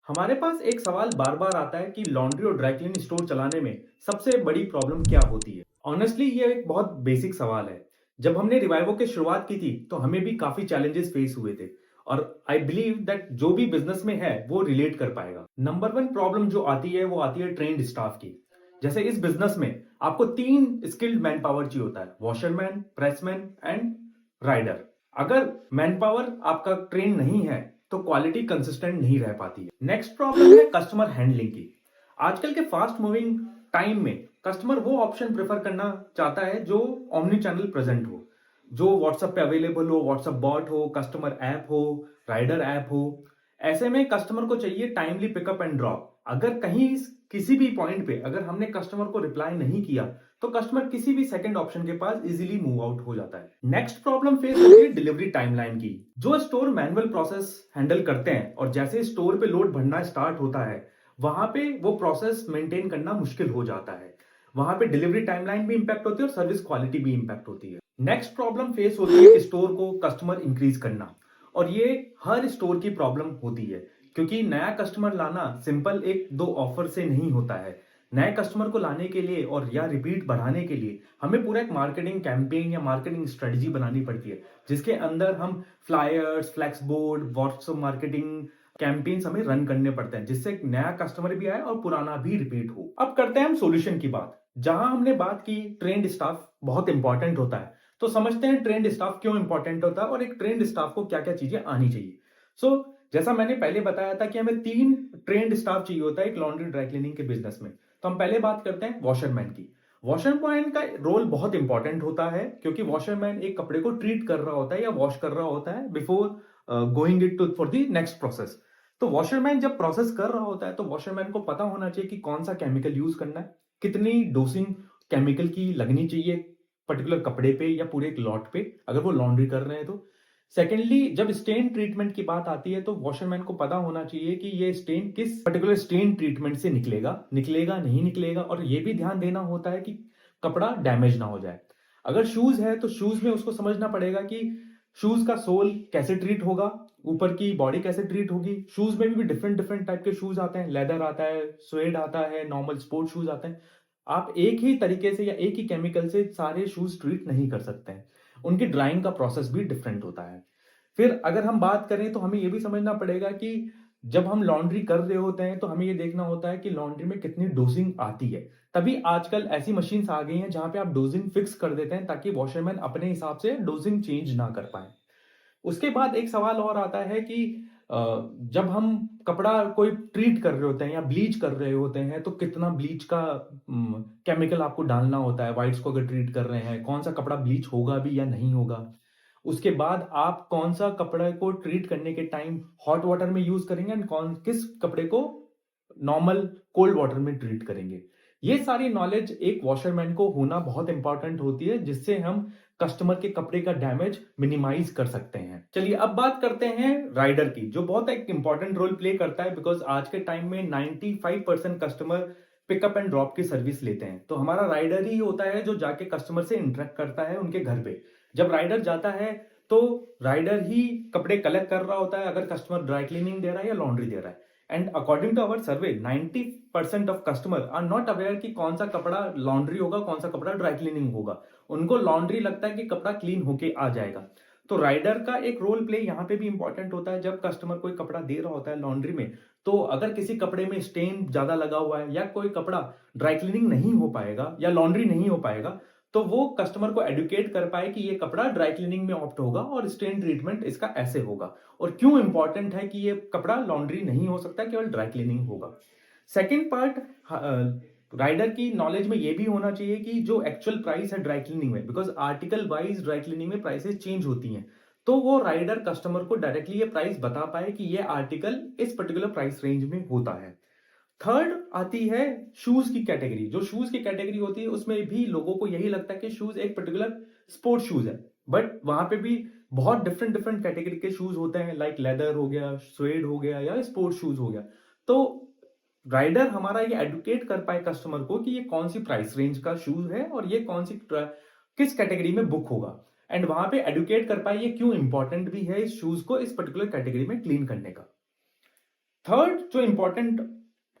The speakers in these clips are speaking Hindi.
हमारे पास एक सवाल बार बार आता है कि लॉन्ड्री और ड्राई क्लीनिंग स्टोर चलाने में सबसे बड़ी प्रॉब्लम क्या होती है। ऑनेस्टली ये एक बहुत बेसिक सवाल है। जब हमने रिवाइवो की शुरुआत की थी तो हमें भी काफी चैलेंजेस फेस हुए थे और आई बिलीव दैट जो भी बिजनेस में है वो रिलेट कर पाएगा। नंबर वन प्रॉब्लम जो आती है वो आती है ट्रेंड स्टाफ की। जैसे इस बिजनेस में आपको तीन स्किल्ड मैन पावर चाहिए होता है, वॉशरमैन, प्रेसमैन एंड राइडर। अगर मैन पावर आपका ट्रेन नहीं है तो क्वालिटी कंसिस्टेंट नहीं रह पाती है। नेक्स्ट प्रॉब्लम है कस्टमर हैंडलिंग की। आजकल के फास्ट मूविंग टाइम में कस्टमर वो ऑप्शन प्रेफर करना चाहता है जो ओमनी चैनल प्रेजेंट हो, जो व्हाट्सएप पे अवेलेबल हो, व्हाट्सएप बॉट हो, कस्टमर ऐप हो, राइडर ऐप हो। ऐसे में कस्टमर को चाहिए टाइमली पिकअप एंड ड्रॉप। अगर कहीं किसी भी पॉइंट पे अगर हमने कस्टमर को रिप्लाई नहीं किया तो कस्टमर किसी भी सेकंड ऑप्शन के पास इजीली मूव आउट हो जाता है। नेक्स्ट प्रॉब्लम फेस होती है डिलीवरी टाइमलाइन की। जो स्टोर मैनुअल प्रोसेस हैंडल करते हैं और जैसे स्टोर पे लोड भरना स्टार्ट होता है वहां पे वो प्रोसेस मेंटेन करना मुश्किल हो जाता है। वहां पे डिलीवरी टाइमलाइन भी इंपैक्ट होती है और सर्विस क्वालिटी भी इंपैक्ट होती है। नेक्स्ट प्रॉब्लम फेस होती है स्टोर को कस्टमर इंक्रीज करना, और ये हर स्टोर की प्रॉब्लम होती है क्योंकि नया कस्टमर लाना सिंपल एक दो ऑफर से नहीं होता है। नए कस्टमर को लाने के लिए और या रिपीट बढ़ाने के लिए हमें पूरा एक मार्केटिंग कैंपेन या मार्केटिंग स्ट्रेटजी बनानी पड़ती है जिसके अंदर हम flyers, flex board, WhatsApp marketing campaigns हमें रन करने पड़ते हैं जिससे एक नया कस्टमर भी आए और पुराना भी रिपीट हो। अब करते हैं हम सॉल्यूशन की बात। जहां हमने बात की ट्रेंड स्टाफ बहुत इंपॉर्टेंट होता है, तो समझते हैं ट्रेंड स्टाफ क्यों इंपॉर्टेंट होता है और एक ट्रेंड स्टाफ को क्या क्या चीजें आनी चाहिए। जैसा मैंने पहले बताया था कि हमें तीन ट्रेंड स्टाफ चाहिए होता है एक लॉन्ड्री ड्राई क्लीनिंग के बिजनेस में। तो हम पहले बात करते हैं वॉशरमैन की। वॉशरमैन का रोल बहुत इंपॉर्टेंट होता है क्योंकि वॉशरमैन एक कपड़े को ट्रीट कर रहा होता है या वॉश कर रहा होता है before going it to for the next process. तो वॉशरमैन जब प्रोसेस कर रहा होता है तो वॉशरमैन को पता होना चाहिए कि कौन सा केमिकल यूज करना है, कितनी डोसिंग केमिकल की लगनी चाहिए पर्टिकुलर कपड़े पे या पूरे एक लॉट पे अगर वो लॉन्ड्री कर रहे हैं तो। सेकेंडली, जब स्टेन ट्रीटमेंट की बात आती है तो वॉशरमैन को पता होना चाहिए कि ये स्टेन किस पर्टिकुलर स्टेन ट्रीटमेंट से निकलेगा, निकलेगा नहीं निकलेगा, और ये भी ध्यान देना होता है कि कपड़ा डैमेज ना हो जाए। अगर शूज है तो शूज में उसको समझना पड़ेगा कि शूज का सोल कैसे ट्रीट होगा, ऊपर की बॉडी कैसे ट्रीट होगी। शूज में भी डिफरेंट डिफरेंट टाइप के शूज आते हैं, लेदर आता है, स्वेड आता है, नॉर्मल स्पोर्ट शूज आते हैं। आप एक ही तरीके से या एक ही केमिकल से सारे शूज ट्रीट नहीं कर सकते हैं, उनकी ड्राइंग का प्रोसेस भी डिफरेंट होता है। फिर अगर हम बात करें तो हमें यह भी समझना पड़ेगा कि जब हम लॉन्ड्री कर रहे होते हैं तो हमें यह देखना होता है कि लॉन्ड्री में कितनी डोजिंग आती है। तभी आजकल ऐसी मशीन्स आ गई हैं जहां पे आप डोजिंग फिक्स कर देते हैं ताकि वॉशरमैन अपने हिसाब से डोजिंग चेंज ना कर पाए। उसके बाद एक सवाल और आता है कि जब हम कपड़ा कोई ट्रीट कर रहे होते हैं या ब्लीच कर रहे होते हैं तो कितना ब्लीच का केमिकल आपको डालना होता है। व्हाइट्स को अगर ट्रीट कर रहे हैं, कौन सा कपड़ा ब्लीच होगा भी या नहीं होगा। उसके बाद आप कौन सा कपड़े को ट्रीट करने के टाइम हॉट वाटर में यूज करेंगे एंड किस कपड़े को नॉर्मल कोल्ड वाटर में ट्रीट करेंगे। ये सारी नॉलेज एक वॉशरमैन को होना बहुत इंपॉर्टेंट होती है जिससे हम कस्टमर के कपड़े का डैमेज मिनिमाइज कर सकते हैं। चलिए अब बात करते हैं राइडर की, जो बहुत एक इंपॉर्टेंट रोल प्ले करता है बिकॉज आज के टाइम में 95% कस्टमर पिकअप एंड ड्रॉप की सर्विस लेते हैं। तो हमारा राइडर ही होता है जो जाके कस्टमर से इंटरेक्ट करता है उनके घर पे। जब राइडर जाता है तो राइडर ही कपड़े कलेक्ट कर रहा होता है अगर कस्टमर ड्राई क्लीनिंग दे रहा है या लॉन्ड्री दे रहा है। And according to our survey 90% of customer are not aware कि कौन सा कपड़ा लॉन्ड्री होगा, कौन सा कपड़ा ड्राई क्लीनिंग होगा। उनको लॉन्ड्री लगता है कि कपड़ा क्लीन होके आ जाएगा। तो राइडर का एक रोल प्ले यहाँ पे भी इंपॉर्टेंट होता है। जब कस्टमर कोई कपड़ा दे रहा होता है लॉन्ड्री में, तो अगर किसी कपड़े में स्टेन ज्यादा लगा हुआ है या कोई कपड़ा ड्राई क्लीनिंग नहीं हो पाएगा या लॉन्ड्री नहीं हो पाएगा, तो वो कस्टमर को एडुकेट कर पाए कि ये कपड़ा ड्राई क्लीनिंग में ऑप्ट होगा और स्टेन ट्रीटमेंट इसका ऐसे होगा, और क्यों इंपॉर्टेंट है कि ये कपड़ा लॉन्ड्री नहीं हो सकता, केवल ड्राई क्लीनिंग होगा। सेकेंड पार्ट, राइडर की नॉलेज में ये भी होना चाहिए कि जो एक्चुअल प्राइस है ड्राई क्लीनिंग में, because article wise dry cleaning में प्राइसेस चेंज होती हैं, तो वो राइडर कस्टमर को डायरेक्टली ये प्राइस बता पाए कि ये आर्टिकल इस पर्टिकुलर प्राइस रेंज में होता है। थर्ड आती है शूज की कैटेगरी। जो शूज की कैटेगरी होती है उसमें भी लोगों को यही लगता है कि शूज एक पर्टिकुलर स्पोर्ट शूज है, बट वहां पे भी बहुत डिफरेंट डिफरेंट कैटेगरी के शूज होते हैं, लाइक लेदर हो गया, स्वेड हो गया या स्पोर्ट शूज हो गया। तो राइडर हमारा ये एडुकेट कर पाए कस्टमर को कि ये कौन सी प्राइस रेंज का शूज है और ये कौन सी किस कैटेगरी में बुक होगा, एंड वहां पे एडुकेट कर पाए ये क्यों इंपॉर्टेंट भी है इस शूज को इस पर्टिकुलर कैटेगरी में क्लीन करने का। थर्ड जो इंपॉर्टेंट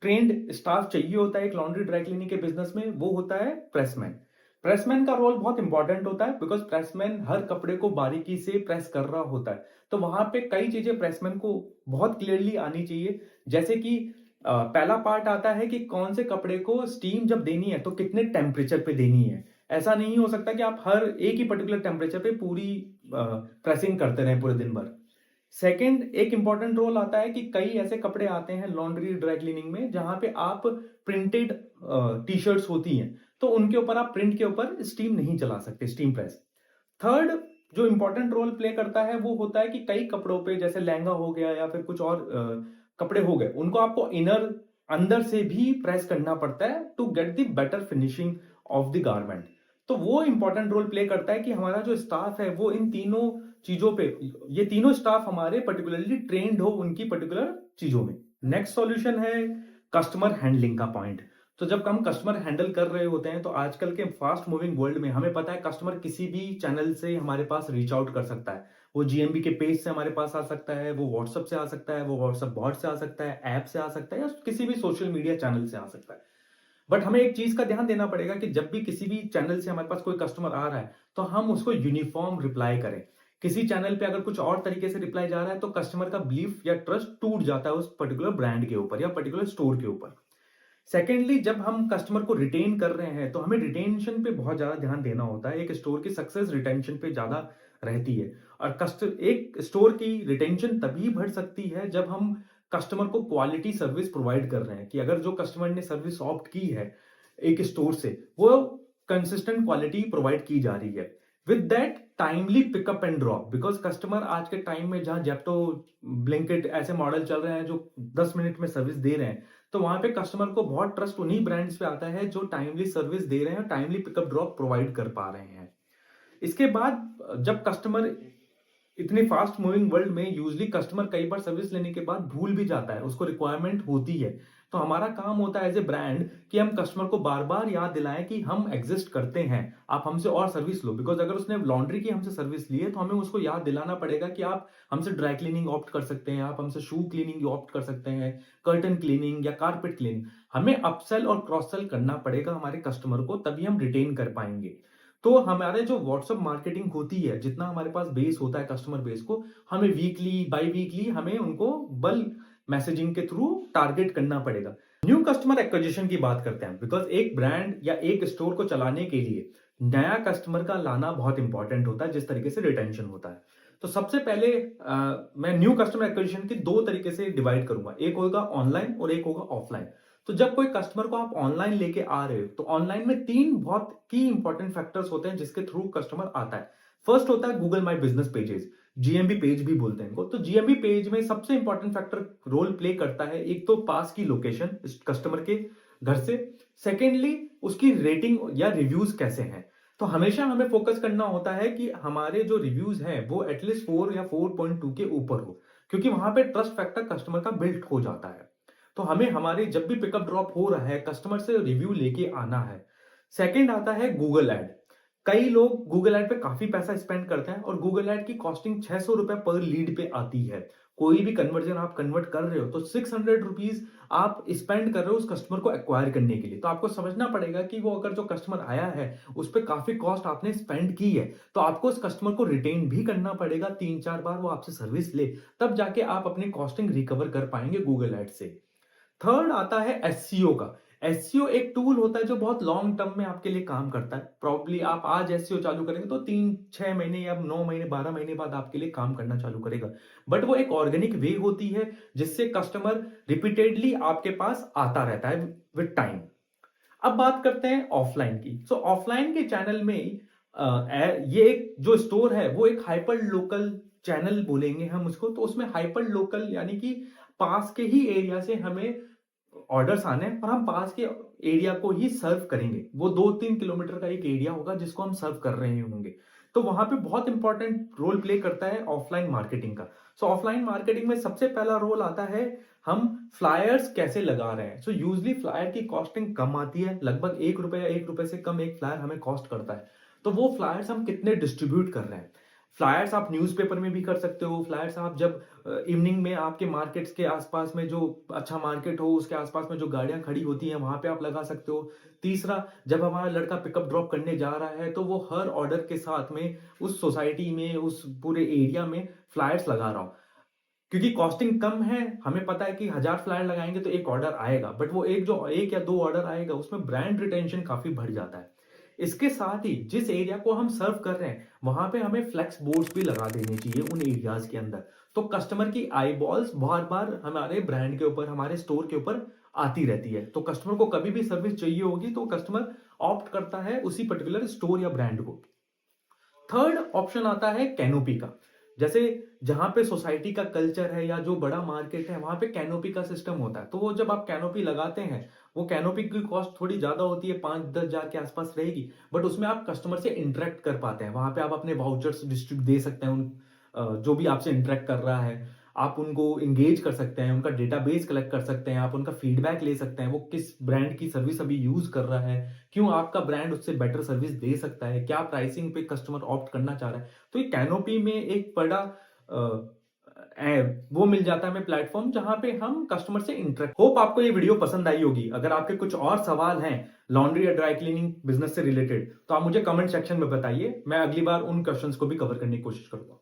ट्रेंड स्टाफ चाहिए होता है एक लॉन्ड्री ड्राई क्लीनिंग के बिजनेस में, वो होता है प्रेसमैन। प्रेसमैन का रोल बहुत इंपॉर्टेंट होता है बिकॉज प्रेसमैन हर कपड़े को बारीकी से प्रेस कर रहा होता है। तो वहां पे कई चीजें प्रेसमैन को बहुत क्लियरली आनी चाहिए, जैसे कि पहला पार्ट आता है कि कौन से कपड़े को स्टीम जब देनी है तो कितने टेम्परेचर पे देनी है। ऐसा नहीं हो सकता कि आप हर एक ही पर्टिकुलर टेम्परेचर पे पूरी प्रेसिंग करते रहें पूरे दिन भर। सेकंड, एक इंपॉर्टेंट रोल आता है कि कई ऐसे कपड़े आते हैं लॉन्ड्री ड्राई क्लीनिंग में जहां पे आप प्रिंटेड टी शर्ट्स होती हैं, तो उनके ऊपर आप प्रिंट के ऊपर स्टीम नहीं चला सकते, स्टीम प्रेस। थर्ड जो इंपॉर्टेंट रोल प्ले करता है वो होता है कि कई कपड़ों पे जैसे लहंगा हो गया या फिर कुछ और कपड़े हो गए, उनको आपको इनर अंदर से भी प्रेस करना पड़ता है to get the better finishing of the garment. तो वो इंपॉर्टेंट रोल प्ले करता है कि हमारा जो स्टाफ है वो इन तीनों चीजों पे, ये तीनों स्टाफ हमारे पर्टिकुलरली ट्रेंड हो उनकी पर्टिकुलर चीजों में। नेक्स्ट सॉल्यूशन है कस्टमर हैंडलिंग का पॉइंट। तो जब हम कस्टमर हैंडल कर रहे होते हैं तो आजकल के फास्ट मूविंग वर्ल्ड में हमें पता है कस्टमर किसी भी चैनल से हमारे पास रीच आउट कर सकता है। वो जीएमबी के पेज से हमारे पास आ सकता है, वो व्हाट्सएप से आ सकता है, वो व्हाट्सएप बॉट से आ सकता है, ऐप से आ सकता है, या किसी भी सोशल मीडिया चैनल से आ सकता है। बट हमें एक चीज का ध्यान देना पड़ेगा कि जब भी किसी भी चैनल से हमारे पास कोई कस्टमर आ रहा है तो हम उसको यूनिफॉर्म रिप्लाई करें। किसी चैनल पे अगर कुछ और तरीके से रिप्लाई जा रहा है तो कस्टमर का बिलीफ या ट्रस्ट टूट जाता है उस पर्टिकुलर ब्रांड के ऊपर या पर्टिकुलर स्टोर के ऊपर। सेकेंडली, जब हम कस्टमर को रिटेन कर रहे हैं तो हमें रिटेंशन पे बहुत ज्यादा ध्यान देना होता है। एक स्टोर की सक्सेस रिटेंशन पे ज्यादा रहती है, और एक स्टोर की रिटेंशन तभी बढ़ सकती है जब हम कस्टमर को क्वालिटी सर्विस प्रोवाइड कर रहे हैं। कि अगर जो कस्टमर ने सर्विस ऑप्ट की है एक स्टोर से, वो कंसिस्टेंट क्वालिटी प्रोवाइड की जा रही है with that timely pickup and drop. Because customer आज के टाइम में जहां जेप्टो, ब्लिंकिट ऐसे मॉडल चल रहे हैं जो 10 मिनट में सर्विस दे रहे हैं, तो वहां पे कस्टमर को बहुत ट्रस्ट उन्हीं ब्रांड्स पे आता है जो टाइमली सर्विस दे रहे हैं, टाइमली पिकअप ड्रॉप प्रोवाइड कर पा रहे हैं। इसके बाद जब कस्टमर इतने फास्ट मूविंग वर्ल्ड में यूजली कस्टमर कई बार सर्विस लेने के बाद भूल भी जाता है, उसको रिक्वायरमेंट होती है। तो हमारा काम होता है एज ए ब्रांड कि हम कस्टमर को बार बार याद दिलाएं कि हम एग्जिस्ट करते हैं, आप हमसे और सर्विस लो। बिकॉज अगर उसने लॉन्ड्री की हमसे सर्विस ली है तो हमें उसको याद दिलाना पड़ेगा कि आप हमसे ड्राई क्लीनिंग ऑप्ट कर सकते हैं, आप हमसे शू क्लीनिंग ऑप्ट कर सकते हैं, कर्टन क्लीनिंग या कारपेट क्लीनिंग। हमें अपसेल और क्रॉस सेल करना पड़ेगा हमारे कस्टमर को, तभी हम रिटेन कर पाएंगे। तो हमारे जो व्हाट्सएप मार्केटिंग होती है, जितना हमारे पास बेस होता है कस्टमर बेस को, हमें वीकली बाई वीकली हमें उनको बल मैसेजिंग के थ्रू टारगेट करना पड़ेगा। न्यू कस्टमर एक्विजिशन की बात करते हैं, बिकॉज एक ब्रांड या एक स्टोर को चलाने के लिए नया कस्टमर का लाना बहुत इंपॉर्टेंट होता है, जिस तरीके से रिटेंशन होता है। तो सबसे पहले मैं न्यू कस्टमर एक्विजिशन की दो तरीके से डिवाइड करूंगा, एक होगा ऑनलाइन और एक होगा ऑफलाइन। तो जब कोई कस्टमर को आप ऑनलाइन लेके आ रहे हो तो ऑनलाइन में तीन बहुत की इंपॉर्टेंट फैक्टर्स होते हैं जिसके थ्रू कस्टमर आता है। फर्स्ट होता है Google my business pages, GMB page भी बोलते हैं इनको। तो जीएमबी पेज में सबसे इंपॉर्टेंट फैक्टर रोल प्ले करता है, एक तो पास की लोकेशन कस्टमर के घर से, सेकेंडली उसकी रेटिंग या रिव्यूज कैसे हैं। तो हमेशा हमें फोकस करना होता है कि हमारे जो रिव्यूज हैं वो एटलीस्ट 4 या 4.2 के ऊपर हो, क्योंकि वहां पे ट्रस्ट फैक्टर कस्टमर का बिल्ड हो जाता है। तो हमें हमारे जब भी पिकअप ड्रॉप हो रहा है कस्टमर से रिव्यू लेके आना है। सेकंड आता है गूगल ऐड। कई लोग गूगल ऐड पे काफी पैसा स्पेंड करते हैं और गूगल ऐड की कॉस्टिंग 600 रुपए पर लीड पे आती है। कोई भी कन्वर्जन आप कन्वर्ट कर रहे हो तो 600 रुपीज आप स्पेंड कर रहे हो उस कस्टमर को एक्वायर करने के लिए। तो आपको समझना पड़ेगा कि वो अगर जो कस्टमर आया है उस पर काफी कॉस्ट आपने स्पेंड की है, तो आपको उस कस्टमर को रिटेन भी करना पड़ेगा, 3-4 बार वो आपसे सर्विस ले, तब जाके आप अपनी कॉस्टिंग रिकवर कर पाएंगे गूगल ऐड से। थर्ड आता है एससीओ का। एससीओ एक टूल होता है जो बहुत लॉन्ग टर्म में आपके लिए काम करता है। प्रॉब्ली आप आज एससीओ चालू करेंगे तो 3-6 महीने या 9 महीने 12 महीने बाद आपके लिए काम करना चालू करेगा। बट वो एक ऑर्गेनिक वे होती है जिससे कस्टमर रिपीटेडली आपके पास आता रहता है विद टाइम। अब बात करते हैं ऑफलाइन की। सो ऑफलाइन के चैनल में ये एक जो स्टोर है वो एक हाइपर लोकल चैनल बोलेंगे हम उसको। तो उसमें हाइपर लोकल यानी कि पास के ही एरिया से हमें ऑर्डर्स आने हैं और हम पास के एरिया को ही सर्व करेंगे। वो 2-3 किलोमीटर का एक एरिया होगा जिसको हम सर्व कर रहे होंगे। तो वहां पे बहुत इंपॉर्टेंट रोल प्ले करता है ऑफलाइन मार्केटिंग का। सो ऑफलाइन मार्केटिंग में सबसे पहला रोल आता है हम फ्लायर्स कैसे लगा रहे हैं। सो यूजली फ्लायर की कॉस्टिंग कम आती है, लगभग 1 रुपए या 1 रुपए से कम एक फ्लायर हमें कॉस्ट करता है। तो वो फ्लायर्स हम कितने डिस्ट्रीब्यूट कर रहे हैं। फ्लायर्स आप न्यूज़पेपर में भी कर सकते हो, फ्लायर्स आप जब इवनिंग में आपके मार्केट्स के आसपास में जो अच्छा मार्केट हो, उसके आसपास में जो गाड़ियाँ खड़ी होती हैं, वहाँ पे आप लगा सकते हो। तीसरा, जब हमारा लड़का पिकअप ड्रॉप करने जा रहा है, तो वो हर ऑर्डर के साथ में उस सोसाइटी में, उस पूरे एरिया में फ्लायर्स लगा रहा हो। क्योंकि कॉस्टिंग कम है, हमें पता है कि 1000 फ्लायर लगाएँगे तो 1 ऑर्डर आएगा, बट वो 1 या 2 ऑर्डर आएगा, उसमें ब्रांड रिटेंशन काफ़ी बढ़ जाता है। इसके साथ ही जिस एरिया को हम सर्व कर रहे हैं, वहाँ पे हमें फ्लेक्स बोर्ड्स भी लगा देने चाहिए उन एरियाज़ के अंदर। तो कस्टमर की आईबॉल्स बार-बार हमारे ब्रांड के ऊपर, हमारे स्टोर के ऊपर आती रहती है। तो कस्टमर को कभी भी सर्विस चाहिए होगी, तो कस्टमर ऑप्ट करता है उसी पर्टिकुलर स्टोर या ब्रांड को। थर्ड ऑप्शन आता है कैनोपी का। जैसे जहाँ पे सोसाइटी का कल्चर है या जो बड़ा मार्केट है, वहाँ पे कैनोपी का सिस्टम होता है। तो वो जब आप कैनोपी लगाते हैं, वो कैनोपी की कॉस्ट थोड़ी ज़्यादा होती है, 5-10 हज़ार के आसपास रहेगी, बट उसमें आप कस्टमर से इंटरैक्ट कर पाते हैं। वहाँ पे आप अपने वाउचर्स डिस्ट्रीब्यूट दे सकते हैं जो भी आपसे इंटरैक्ट कर रहा है। आप उनको एंगेज कर सकते हैं, उनका डेटाबेस कलेक्ट कर सकते हैं, आप उनका फीडबैक ले सकते हैं, वो किस ब्रांड की सर्विस अभी यूज़ कर रहा है, क्यों आपका ब्रांड उससे बेटर सर्विस दे सकता है, क्या प्राइसिंग पे कस्टमर ऑप्ट करना चाह रहा है। तो ये कैनोपी में एक बड़ा वो मिल जाता है हमें प्लेटफॉर्म, जहां पे हम कस्टमर से इंटरेक्ट। होप आपको ये वीडियो पसंद आई होगी। अगर आपके कुछ और सवाल हैं लॉन्ड्री या ड्राई क्लीनिंग बिजनेस से रिलेटेड, तो आप मुझे कमेंट सेक्शन में बताइए। मैं अगली बार उन क्वेश्चंस को भी कवर करने की कोशिश करूंगा।